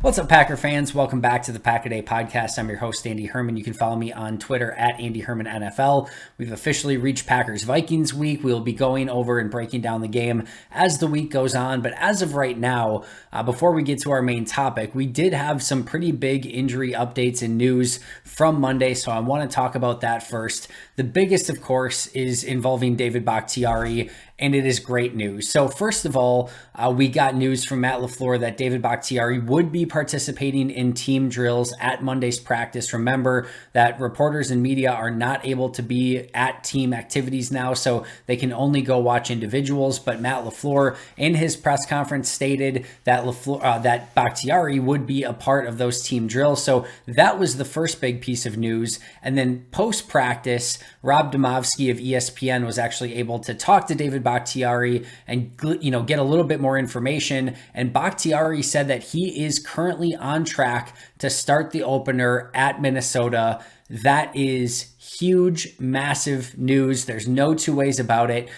What's up, Packer fans? Welcome back to the Pack a Day podcast. I'm your host, Andy Herman. You can follow me on Twitter at Andy Herman NFL. We've officially reached Packers-Vikings week. We'll be going over and breaking down the game as the week goes on. But as of right now, before we get to our main topic, we did have some pretty big injury updates and news from Monday, so I want to talk about that first. The biggest, of course, is involving David Bakhtiari, and it is great news. So first of all, we got news from Matt LaFleur that David Bakhtiari would be participating in team drills at Monday's practice. Remember that reporters and media are not able to be at team activities now, so they can only go watch individuals. But Matt LaFleur, in his press conference, stated that that Bakhtiari would be a part of those team drills. So that was the first big piece of news. And then post-practice, Rob Demovsky of ESPN was actually able to talk to David Bakhtiari and get a little bit more information. And Bakhtiari said that he is currently on track to start the opener at Minnesota. That is huge, massive news. There's no two ways about it.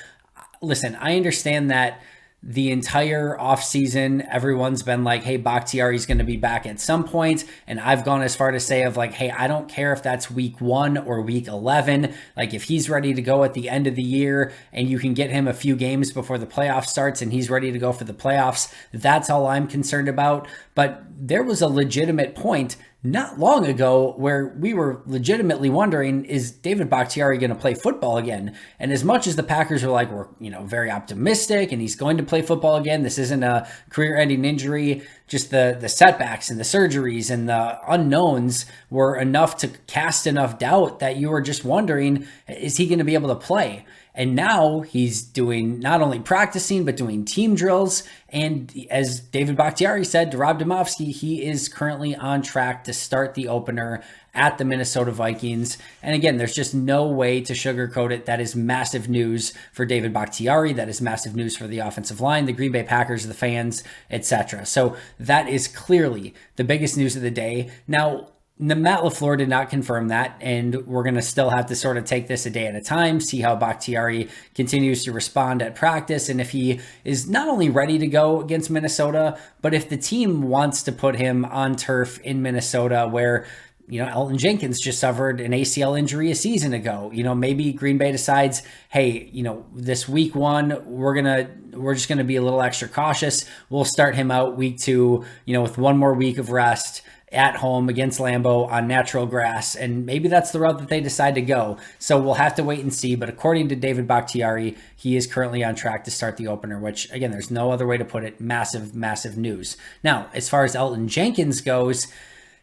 Listen, I understand that the entire offseason, everyone's been like, hey, Bakhtiari's going to be back at some point. And I've gone as far to say of like, hey, I don't care if that's week 1 or week 11. Like if he's ready to go at the end of the year and you can get him a few games before the playoffs starts and he's ready to go for the playoffs, that's all I'm concerned about. But there was a legitimate point not long ago where we were legitimately wondering, is David Bakhtiari going to play football again? And as much as the Packers are like, we're very optimistic and he's going to play football again, this isn't a career-ending injury, just the setbacks and the surgeries and the unknowns were enough to cast enough doubt that you were just wondering, is he going to be able to play? And now he's doing not only practicing, but doing team drills. And as David Bakhtiari said to Rob Demovsky, he is currently on track to start the opener at the Minnesota Vikings. And again, there's just no way to sugarcoat it. That is massive news for David Bakhtiari. That is massive news for the offensive line, the Green Bay Packers, the fans, etc. So that is clearly the biggest news of the day. Now, Matt LaFleur did not confirm that, and we're going to still have to sort of take this a day at a time, see how Bakhtiari continues to respond at practice, and if he is not only ready to go against Minnesota, but if the team wants to put him on turf in Minnesota where Elton Jenkins just suffered an ACL injury a season ago. Maybe Green Bay decides, hey, this week 1, we're just going to be a little extra cautious. We'll start him out week 2, with one more week of rest at home against Lambeau on natural grass. And maybe that's the route that they decide to go. So we'll have to wait and see. But according to David Bakhtiari, he is currently on track to start the opener, which again, there's no other way to put it. Massive, massive news. Now, as far as Elton Jenkins goes,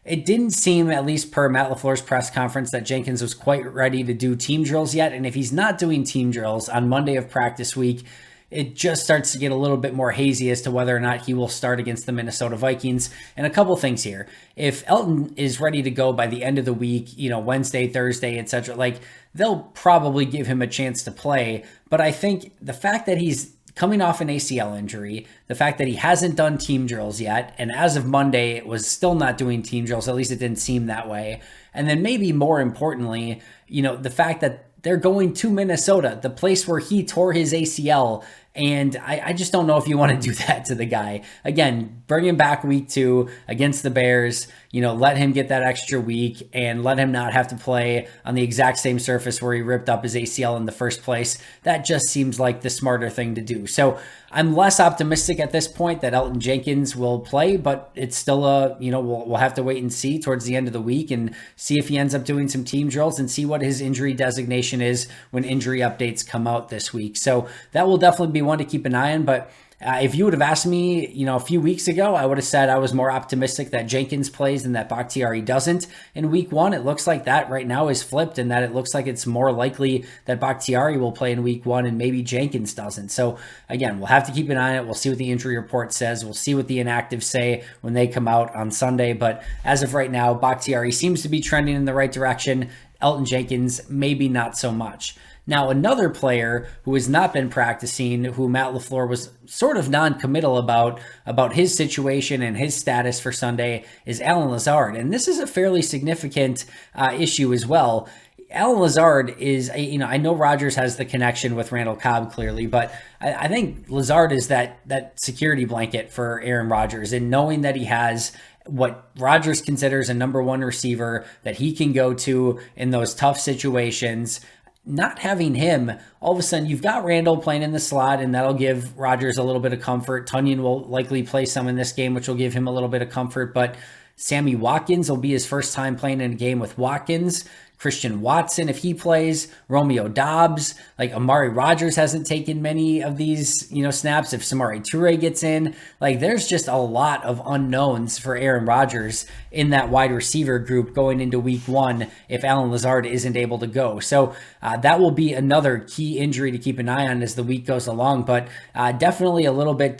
it didn't seem, at least per Matt LaFleur's press conference, that Jenkins was quite ready to do team drills yet. And if he's not doing team drills on Monday of practice week, it just starts to get a little bit more hazy as to whether or not he will start against the Minnesota Vikings. And a couple things here. If Elton is ready to go by the end of the week, Wednesday, Thursday, etc., like they'll probably give him a chance to play. But I think the fact that he's coming off an ACL injury, the fact that he hasn't done team drills yet, and as of Monday, was still not doing team drills, at least it didn't seem that way. And then maybe more importantly, the fact that they're going to Minnesota, the place where he tore his ACL. And I just don't know if you want to do that to the guy. Again, bring him back week 2 against the Bears, let him get that extra week and let him not have to play on the exact same surface where he ripped up his ACL in the first place. That just seems like the smarter thing to do. So I'm less optimistic at this point that Elton Jenkins will play, but it's still we'll have to wait and see towards the end of the week and see if he ends up doing some team drills and see what his injury designation is when injury updates come out this week. So that will definitely be one to keep an eye on. But if you would have asked me, a few weeks ago, I would have said I was more optimistic that Jenkins plays than that Bakhtiari doesn't in week 1. It looks like that right now is flipped, and that it looks like it's more likely that Bakhtiari will play in week 1 and maybe Jenkins doesn't. So again, we'll have to keep an eye on it. We'll see what the injury report says. We'll see what the inactives say when they come out on Sunday. But as of right now, Bakhtiari seems to be trending in the right direction. Elton Jenkins, maybe not so much. Now, another player who has not been practicing, who Matt LaFleur was sort of non-committal about his situation and his status for Sunday, is Allen Lazard. And this is a fairly significant issue as well. Allen Lazard is, I know Rodgers has the connection with Randall Cobb clearly, but I think Lazard is that security blanket for Aaron Rodgers, and knowing that he has what Rodgers considers a number one receiver that he can go to in those tough situations. Not having him, all of a sudden you've got Randall playing in the slot, and that'll give Rodgers a little bit of comfort. Tonyan will likely play some in this game, which will give him a little bit of comfort, but Sammy Watkins will be his first time playing in a game with Watkins. Christian Watson, if he plays, Romeo Doubs, like Amari Rodgers hasn't taken many of these, snaps. If Samori Toure gets in, like there's just a lot of unknowns for Aaron Rodgers in that wide receiver group going into week one if Allen Lazard isn't able to go. So that will be another key injury to keep an eye on as the week goes along, but definitely a little bit,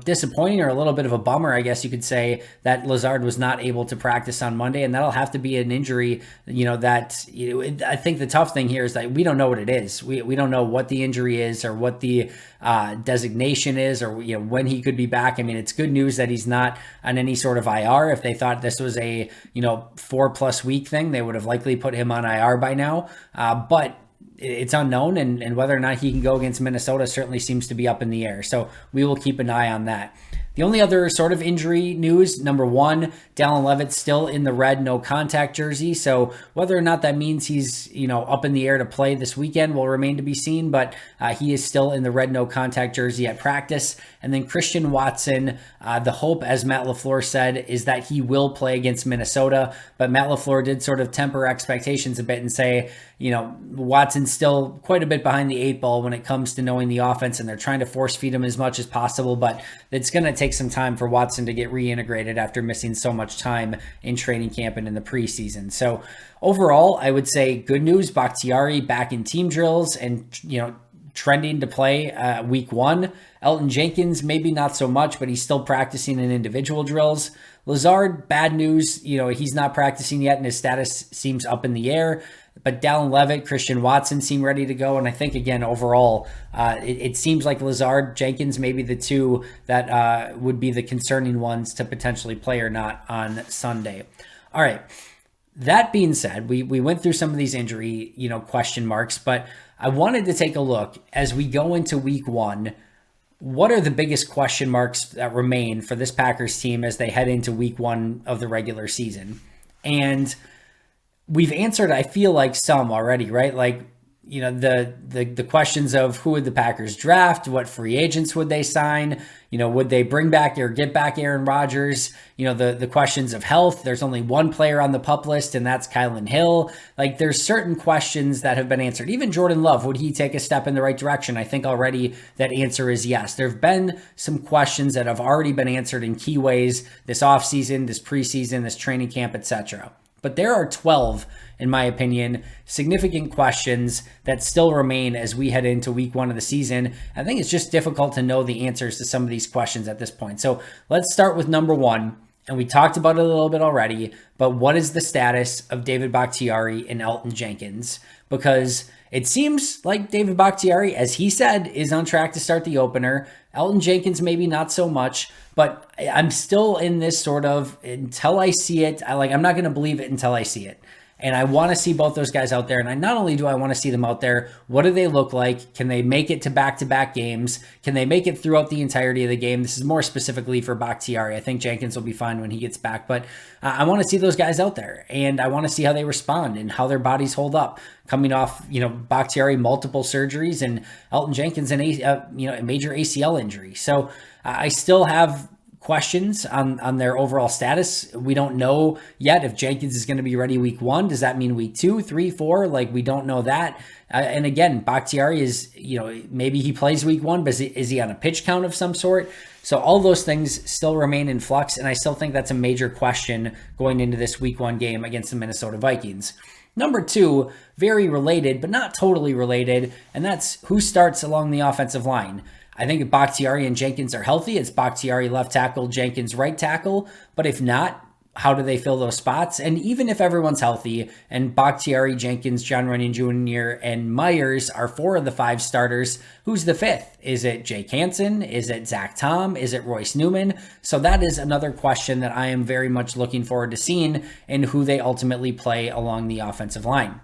disappointing, or a little bit of a bummer, I guess you could say, that Lazard was not able to practice on Monday, and that'll have to be an injury, I think the tough thing here is that we don't know what it is. We don't know what the injury is, or what the designation is, or when he could be back. I mean, it's good news that he's not on any sort of IR. If they thought this was a 4+ week thing, they would have likely put him on IR by now. But it's unknown, and whether or not he can go against Minnesota certainly seems to be up in the air. So we will keep an eye on that. The only other sort of injury news, number one, Dallin Leavitt's still in the red no contact jersey. So whether or not that means he's, up in the air to play this weekend will remain to be seen, but he is still in the red no contact jersey at practice. And then Christian Watson, the hope, as Matt LaFleur said, is that he will play against Minnesota. But Matt LaFleur did sort of temper expectations a bit and say, Watson's still quite a bit behind the 8 ball when it comes to knowing the offense, and they're trying to force feed him as much as possible, but it's going to take some time for Watson to get reintegrated after missing so much time in training camp and in the preseason. So overall, I would say good news, Bakhtiari back in team drills and, trending to play week one. Elton Jenkins, maybe not so much, but he's still practicing in individual drills. Lazard, bad news, he's not practicing yet and his status seems up in the air. But Dallin Leavitt, Christian Watson seem ready to go. And I think, again, overall, it seems like Lazard, Jenkins, maybe the two that would be the concerning ones to potentially play or not on Sunday. All right. That being said, we went through some of these injury, question marks, but I wanted to take a look as we go into week one. What are the biggest question marks that remain for this Packers team as they head into week one of the regular season? And we've answered, I feel like, some already, right? Like, the questions of who would the Packers draft, what free agents would they sign, would they bring back or get back Aaron Rodgers, the questions of health. There's only one player on the PUP list, and that's Kylan Hill. Like, there's certain questions that have been answered. Even Jordan Love, would he take a step in the right direction? I think already that answer is yes. There have been some questions that have already been answered in key ways this offseason, this preseason, this training camp, etc. But there are 12, in my opinion, significant questions that still remain as we head into week one of the season. I think it's just difficult to know the answers to some of these questions at this point. So let's start with number one. And we talked about it a little bit already, but what is the status of David Bakhtiari and Elton Jenkins? Because it seems like David Bakhtiari, as he said, is on track to start the opener. Elton Jenkins, maybe not so much, but I'm still in this sort of, until I see it, I'm not going to believe it until I see it. And I want to see both those guys out there. And not only do I want to see them out there, what do they look like? Can they make it to back-to-back games? Can they make it throughout the entirety of the game? This is more specifically for Bakhtiari. I think Jenkins will be fine when he gets back. But I want to see those guys out there. And I want to see how they respond and how their bodies hold up. Coming off, Bakhtiari, multiple surgeries, and Elton Jenkins, a major ACL injury. So I still have questions on their overall status. We don't know yet if Jenkins is going to be ready week one. Does that mean week 2, 3, 4? We don't know that. And again, Bakhtiari is, maybe he plays week one, but is he on a pitch count of some sort? So all those things still remain in flux. And I still think that's a major question going into this week one game against the Minnesota Vikings. Number two, very related, but not totally related. And that's who starts along the offensive line. I think if Bakhtiari and Jenkins are healthy, it's Bakhtiari left tackle, Jenkins right tackle. But if not, how do they fill those spots? And even if everyone's healthy and Bakhtiari, Jenkins, John Runyon Jr., and Myers are 4 of the 5 starters, who's the 5th? Is it Jake Hansen? Is it Zach Tom? Is it Royce Newman? So that is another question that I am very much looking forward to seeing and who they ultimately play along the offensive line.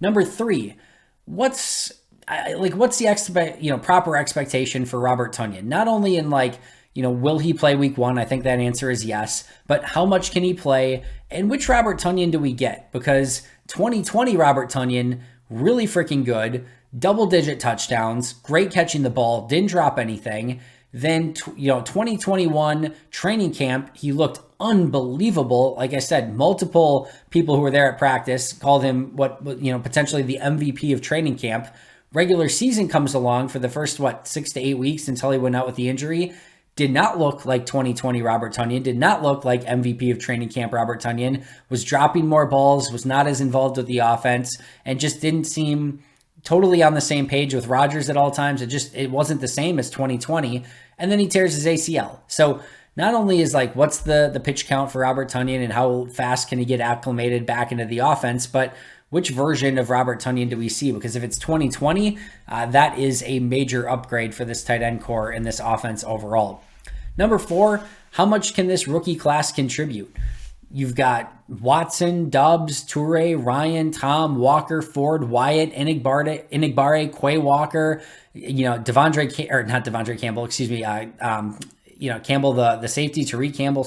Number 3, what's the proper expectation for Robert Tonyan? Not only in will he play week 1? I think that answer is yes. But how much can he play? And which Robert Tonyan do we get? Because 2020 Robert Tonyan, really freaking good, double-digit touchdowns, great catching the ball, didn't drop anything. Then, 2021 training camp, he looked unbelievable. Like I said, multiple people who were there at practice called him potentially the MVP of training camp. Regular season comes along for the first, 6 to 8 weeks until he went out with the injury. Did not look like 2020 Robert Tonyan, did not look like MVP of training camp Robert Tonyan, was dropping more balls, was not as involved with the offense, and just didn't seem totally on the same page with Rodgers at all times. It wasn't the same as 2020. And then he tears his ACL. So not only is what's the pitch count for Robert Tonyan and how fast can he get acclimated back into the offense, but which version of Robert Tonyan do we see? Because if it's 2020, that is a major upgrade for this tight end core and this offense overall. Number 4, how much can this rookie class contribute? You've got Watson, Doubs, Toure, Ryan, Tom, Walker, Ford, Wyatt, Enigbare, Quay Walker, Campbell, the safety, Tariq Campbell,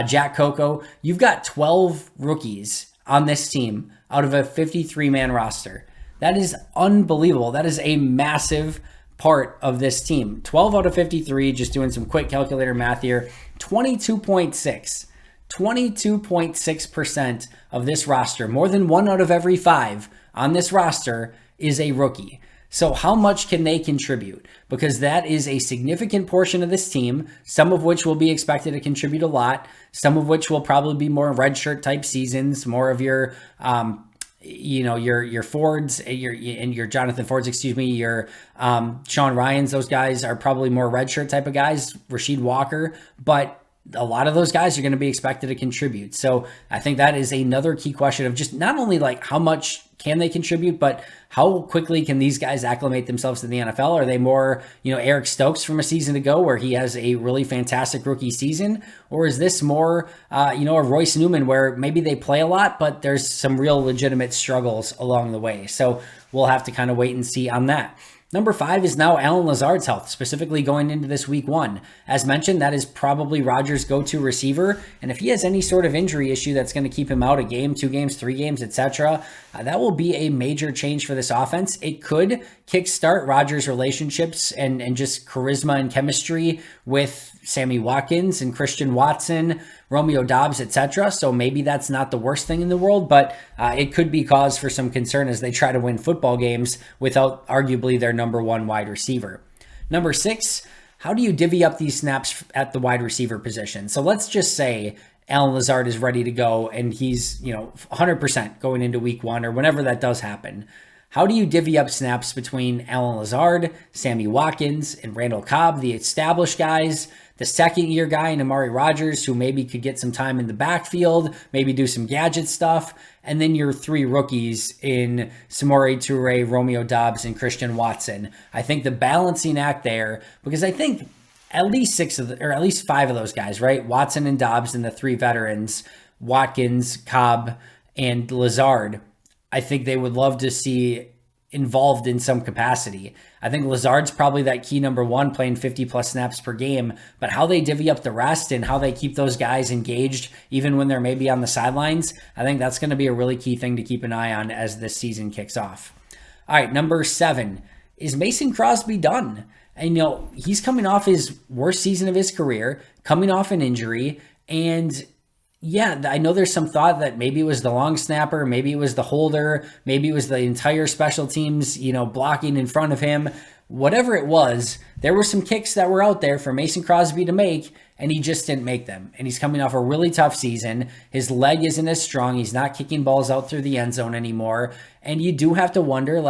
Jack Coco. You've got 12 rookies on this team out of a 53-man roster. That is unbelievable. That is a massive part of this team. 12 out of 53, just doing some quick calculator math here, 22.6% of this roster, more than 1 out of every 5 on this roster is a rookie. So how much can they contribute? Because that is a significant portion of this team, some of which will be expected to contribute a lot, some of which will probably be more redshirt type seasons, more of your your Fords, your Jonathan Fords, your Sean Ryans. Those guys are probably more redshirt type of guys, Rasheed Walker, but a lot of those guys are going to be expected to contribute. So I think that is another key question of just not only how much can they contribute, but how quickly can these guys acclimate themselves to the NFL? Are they more, Eric Stokes from a season ago where he has a really fantastic rookie season? Or is this more, a Royce Newman where maybe they play a lot, but there's some real legitimate struggles along the way? So we'll have to kind of wait and see on that. Number 5 is now Allen Lazard's health, specifically going into this week 1. As mentioned, that is probably Rodgers' go-to receiver. And if he has any sort of injury issue that's going to keep him out a game, 2 games, 3 games, etc., that will be a major change for this offense. It could kickstart Rodgers' relationships and just charisma and chemistry with Sammy Watkins and Christian Watson, Romeo Doubs, etc. So maybe that's not the worst thing in the world, but it could be cause for some concern as they try to win football games without arguably their number 1 wide receiver. Number 6, how do you divvy up these snaps at the wide receiver position? So let's just say Allen Lazard is ready to go and he's 100% going into week 1 or whenever that does happen. How do you divvy up snaps between Allen Lazard, Sammy Watkins, and Randall Cobb, the established guys, the second-year guy in Amari Rodgers, who maybe could get some time in the backfield, maybe do some gadget stuff, and then your 3 rookies in Samori Toure, Romeo Doubs, and Christian Watson? I think the balancing act there, because I think at least 5 of those guys, right? Watson and Doubs and the 3 veterans, Watkins, Cobb, and Lazard, I think they would love to see involved in some capacity. I think Lazard's probably that key number 1, playing 50 plus snaps per game, but how they divvy up the rest and how they keep those guys engaged even when they're maybe on the sidelines, I think that's going to be a really key thing to keep an eye on as this season kicks off. All right, number 7, is Mason Crosby done? And he's coming off his worst season of his career, coming off an injury, and yeah, I know there's some thought that maybe it was the long snapper, maybe it was the holder, maybe it was the entire special teams, blocking in front of him. Whatever it was, there were some kicks that were out there for Mason Crosby to make, and he just didn't make them. And he's coming off a really tough season. His leg isn't as strong. He's not kicking balls out through the end zone anymore. And you do have to wonder,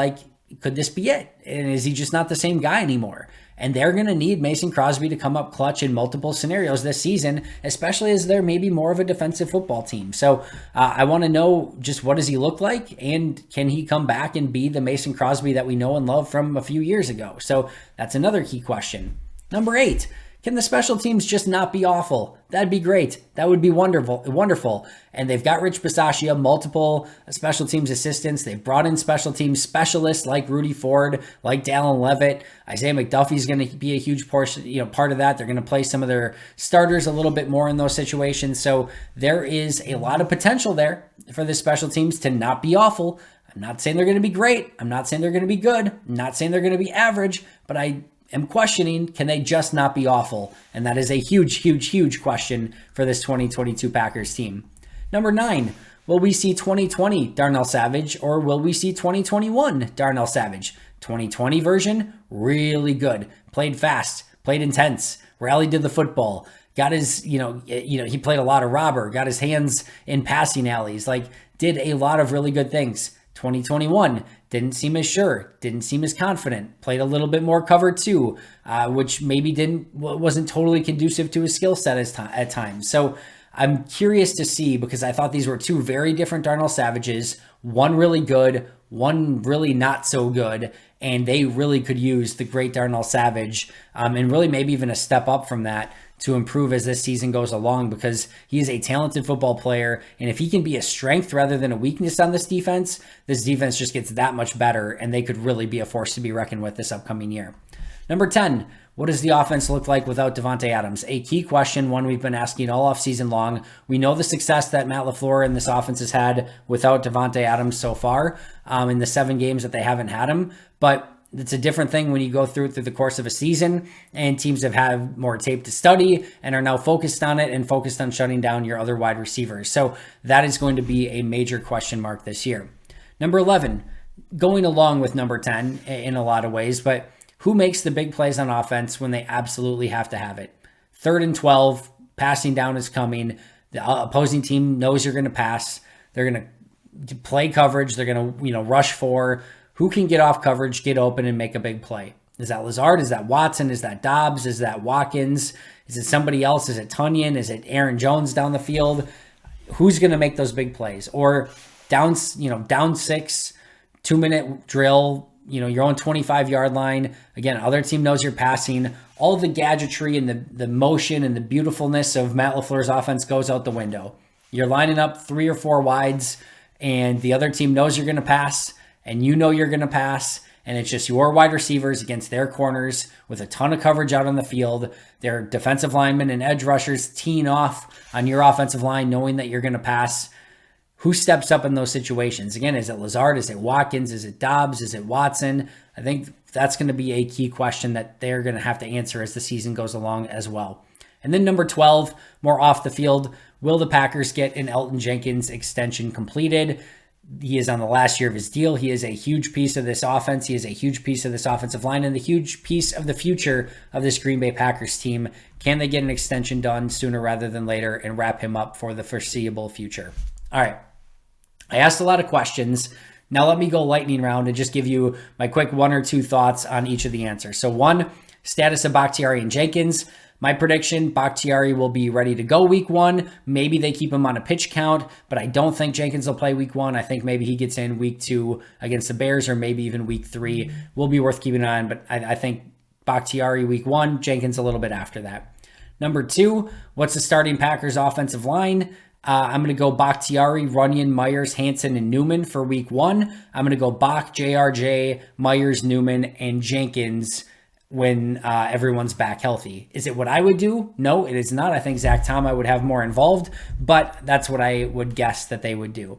could this be it? And is he just not the same guy anymore? And they're going to need Mason Crosby to come up clutch in multiple scenarios this season, especially as they're maybe more of a defensive football team. So I want to know just what does he look like, and can he come back and be the Mason Crosby that we know and love from a few years ago? So that's another key question. Number 8, Can the special teams just not be awful? That'd be great. That would be wonderful. And they've got Rich Bisaccia, multiple special teams assistants. They've brought in special teams specialists like Rudy Ford, like Dallin Levitt. Isaiah McDuffie's going to be a huge portion, part of that. They're going to play some of their starters a little bit more in those situations. So there is a lot of potential there for the special teams to not be awful. I'm not saying they're going to be great. I'm not saying they're going to be good. I'm not saying they're going to be average, but I am questioning, can they just not be awful? And that is a huge, huge, huge question for this 2022 Packers team. Number 9, will we see 2020 Darnell Savage or will we see 2021 Darnell Savage? 2020 version, really good. Played fast, played intense, rallied to the football, got his, he played a lot of robber, got his hands in passing alleys, did a lot of really good things. 2021 didn't seem as sure, didn't seem as confident, played a little bit more cover 2, which maybe wasn't totally conducive to his skill set at times. So I'm curious to see, because I thought these were 2 very different Darnell Savages, one really good, one really not so good, and they really could use the great Darnell Savage, and really maybe even a step up from that to improve as this season goes along, because he is a talented football player. And if he can be a strength rather than a weakness on this defense just gets that much better, and they could really be a force to be reckoned with this upcoming year. Number 10, what does the offense look like without Devonte Adams? A key question, one we've been asking all offseason long. We know the success that Matt LaFleur and this offense has had without Devonte Adams so far in the 7 games that they haven't had him, but it's a different thing when you go through the course of a season and teams have had more tape to study and are now focused on it and focused on shutting down your other wide receivers. So that is going to be a major question mark this year. Number 11, going along with number 10 in a lot of ways, but who makes the big plays on offense when they absolutely have to have it? 3rd and 12, passing down is coming. The opposing team knows you're going to pass. They're going to play coverage. They're going to, rush for. Who can get off coverage, get open, and make a big play? Is that Lazard? Is that Watson? Is that Dobbs? Is that Watkins? Is it somebody else? Is it Tunyon? Is it Aaron Jones down the field? Who's going to make those big plays? Or down 6, 2-minute drill, your own 25-yard line. Again, other team knows you're passing. All of the gadgetry and the motion and the beautifulness of Matt LaFleur's offense goes out the window. You're lining up 3 or 4 wides, and the other team knows you're going to pass, and you know you're going to pass, and it's just your wide receivers against their corners with a ton of coverage out on the field. Their defensive linemen and edge rushers teeing off on your offensive line, knowing that you're going to pass. Who steps up in those situations? Again, is it Lazard? Is it Watkins? Is it Dobbs? Is it Watson? I think that's going to be a key question that they're going to have to answer as the season goes along as well. And then number 12, more off the field. Will the Packers get an Elton Jenkins extension completed? He is on the last year of his deal. He is a huge piece of this offense. He is a huge piece of this offensive line and the huge piece of the future of this Green Bay Packers team. Can they get an extension done sooner rather than later and wrap him up for the foreseeable future? All right. I asked a lot of questions. Now let me go lightning round and just give you my quick 1 or 2 thoughts on each of the answers. So 1, status of Bakhtiari and Jenkins. My prediction, Bakhtiari will be ready to go week 1. Maybe they keep him on a pitch count, but I don't think Jenkins will play week 1. I think maybe he gets in week 2 against the Bears, or maybe even week 3. Will be worth keeping an eye on, but I think Bakhtiari week 1, Jenkins a little bit after that. Number 2, what's the starting Packers offensive line? I'm going to go Bakhtiari, Runyon, Myers, Hansen, and Newman for week 1. I'm going to go Bach, JRJ, Myers, Newman, and Jenkins when everyone's back healthy. Is it what I would do? No, it is not. I think Zach Tom, I would have more involved, but that's what I would guess that they would do.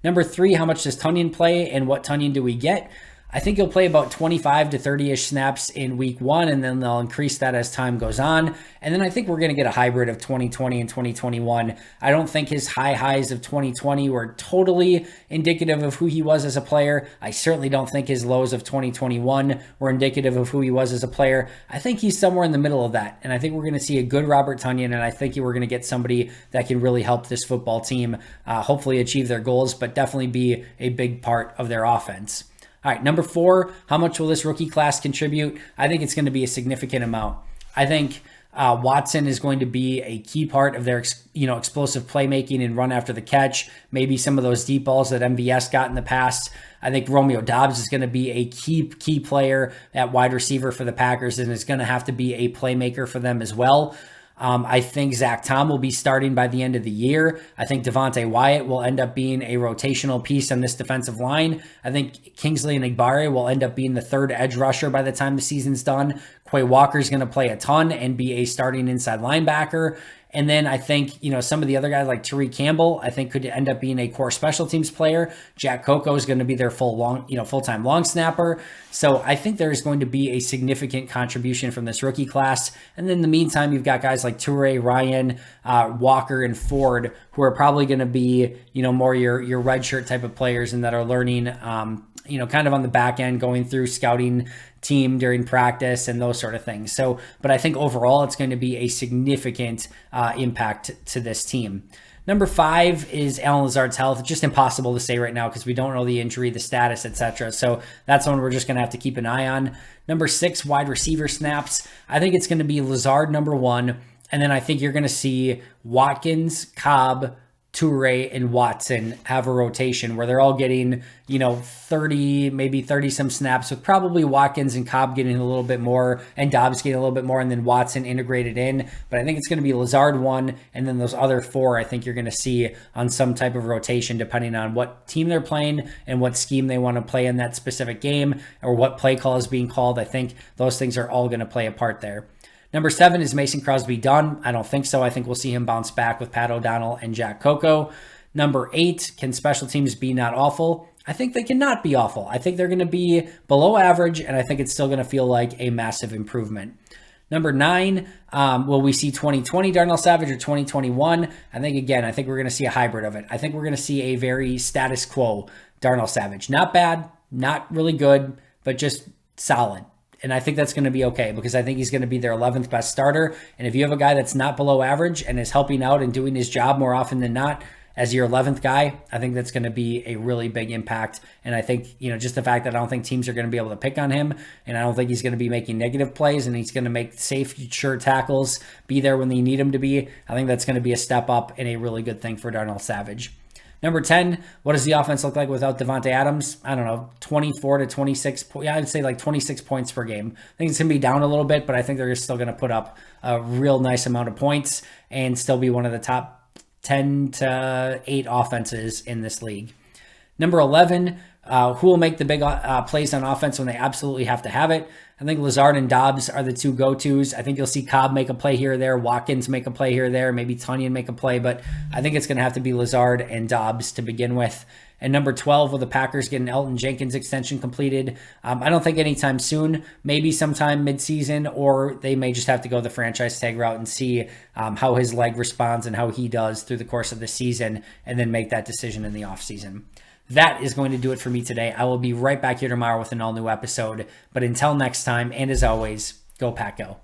Number 3, how much does Tunyon play and what Tunyon do we get? I think he'll play about 25 to 30-ish snaps in week 1, and then they'll increase that as time goes on. And then I think we're going to get a hybrid of 2020 and 2021. I don't think his high highs of 2020 were totally indicative of who he was as a player. I certainly don't think his lows of 2021 were indicative of who he was as a player. I think he's somewhere in the middle of that. And I think we're going to see a good Robert Tunyon, and I think we're going to get somebody that can really help this football team hopefully achieve their goals, but definitely be a big part of their offense. All right, number 4, how much will this rookie class contribute? I think it's going to be a significant amount. I think Watson is going to be a key part of their, explosive playmaking and run after the catch. Maybe some of those deep balls that MVS got in the past. I think Romeo Doubs is going to be a key player at wide receiver for the Packers, and is going to have to be a playmaker for them as well. I think Zach Tom will be starting by the end of the year. I think Devonte Wyatt will end up being a rotational piece on this defensive line. I think Kingsley Enagbare will end up being the third edge rusher by the time the season's done. Quay Walker is going to play a ton and be a starting inside linebacker. And then I think, some of the other guys like Tariq Campbell, I think could end up being a core special teams player. Jack Coco is going to be their full-time long snapper. So I think there is going to be a significant contribution from this rookie class. And then in the meantime, you've got guys like Toure, Ryan, Walker, and Ford, who are probably going to be, more your redshirt type of players and that are learning, kind of on the back end, going through scouting team during practice and those sort of things. So, but I think overall it's going to be a significant impact to this team. Number 5 is Allen Lazard's health. It's just impossible to say right now because we don't know the injury, the status, etc. So that's one we're just going to have to keep an eye on. Number 6, wide receiver snaps. I think it's going to be Lazard number 1. And then I think you're going to see Watkins, Cobb, Toure, and Watson have a rotation where they're all getting, 30, maybe 30 some snaps, with probably Watkins and Cobb getting a little bit more and Dobbs getting a little bit more, and then Watson integrated in. But I think it's going to be Lazard 1, and then those other 4 I think you're going to see on some type of rotation depending on what team they're playing and what scheme they want to play in that specific game, or what play call is being called. I think those things are all going to play a part there. Number 7, is Mason Crosby done? I don't think so. I think we'll see him bounce back with Pat O'Donnell and Jack Coco. Number 8, can special teams be not awful? I think they cannot be awful. I think they're going to be below average, and I think it's still going to feel like a massive improvement. Number 9, will we see 2020 Darnell Savage or 2021? I think we're going to see a hybrid of it. I think we're going to see a very status quo Darnell Savage. Not bad, not really good, but just solid. And I think that's going to be okay because I think he's going to be their 11th best starter. And if you have a guy that's not below average and is helping out and doing his job more often than not as your 11th guy, I think that's going to be a really big impact. And I think, just the fact that I don't think teams are going to be able to pick on him, and I don't think he's going to be making negative plays, and he's going to make safe, sure tackles, be there when they need him to be. I think that's going to be a step up and a really good thing for Darnell Savage. Number 10, what does the offense look like without Devonte Adams? I don't know, 24 to 26. I'd say like 26 points per game. I think it's going to be down a little bit, but I think they're still going to put up a real nice amount of points and still be one of the top 10 to 8 offenses in this league. Number 11, who will make the big plays on offense when they absolutely have to have it? I think Lazard and Dobbs are the 2 go-tos. I think you'll see Cobb make a play here or there, Watkins make a play here or there, maybe Tunyon make a play, but I think it's going to have to be Lazard and Dobbs to begin with. And number 12, will the Packers get an Elton Jenkins extension completed? I don't think anytime soon, maybe sometime midseason, or they may just have to go the franchise tag route and see how his leg responds and how he does through the course of the season, and then make that decision in the offseason. That is going to do it for me today. I will be right back here tomorrow with an all-new episode. But until next time, and as always, go Pack Go.